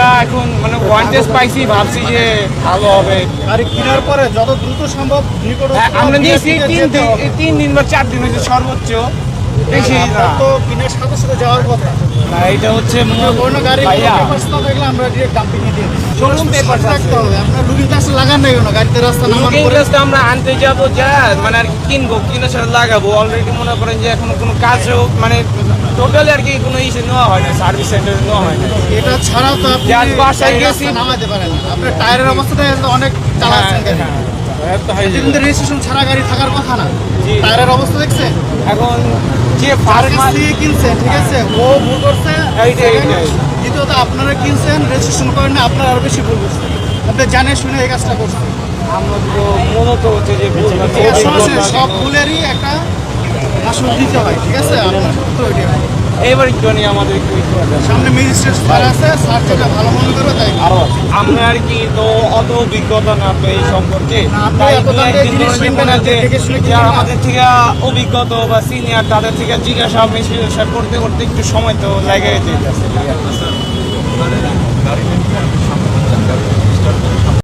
আমরা এখন মানে ওয়ান টেস্ট পাইছি, ভাবছি যে ভালো হবে। আর কেনার পরে যত দ্রুত সম্ভব আমরা নিয়েছি 3 দিন বা 4 দিন হয়েছে সর্বোচ্চ, বেশি না। তো কেনার সাথে সাথে যাওয়ার কথা না, এটা হচ্ছে কোনো গাড়ি ভাইয়া পেপারস না থাকলে আমরা ডিরেক্ট ডাম্পিং এ দিয়ে দিই। শোরুম পেপার রাখতে হবে, আপনার লুকিং গ্লাস লাগান নাই কোনো গাড়িতে রাস্তা নামার লুকিং পরে গ্লাসটা আমরা আনতে যাবো, যা মানে আর কিনবো, কিনে সেটা লাগাবো। অলরেডি মনে করেন যে এখনো কোনো কাজও মানে টোটালি আর কি কোনো ইসে নেওয়া হয় না, সার্ভিস সেন্টারে নেওয়া হয় না। এটা ছাড়াও তো আপনি যার বাসায় গাড়ি গেছি রাস্তা নামাতে পারেন না। আপনার টায়ারের অবস্থাটা অনেক চালাচ্ছেন গাড়ি, কিন্তু রেজিস্ট্রেশন ছাড়া গাড়ি থাকার কথা না। জি। টায়ারের অবস্থা দেখছেন, এখন যে যার ফার্স্ট কাছ থেকে কিনছেন ঠিক আছে ও ভুল করছে। এইটাই। দ্বিতীয়ত আপনারা কিনছেন রেজিস্ট্রেশন করেন না, আপনারা আরো বেশি ভুল করছেন। আপনি জানে শুনে এই কাজটা করছেন। আমরা তো মূলত হচ্ছে যে ভুল না, ঠিক আছে, সরাসরি সব ভুলেরই একটা আসল দিতে হয়, ঠিক আছে। আপনার তো ওইটাই। এইবার একটু নিয়ে আমাদের একটু সামনে ম্যাজিস্ট্রেট স্যার আছে, স্যার যেটা ভালো মনে করবে তাই। আমরা আর কি তো অত অভিজ্ঞতা না তো এই সম্পর্কে, না, আপনি তাই এত দু দাম দিয়ে একদিন জিনিস ধরে কিনবেন না, যে দেখে শুনে যারা কিনবেন না। আমাদের থেকে অভিজ্ঞত বা সিনিয়র তাদের থেকে জিজ্ঞাসা মিশা করতে করতে একটু সময় তো লেগে যেতেছে।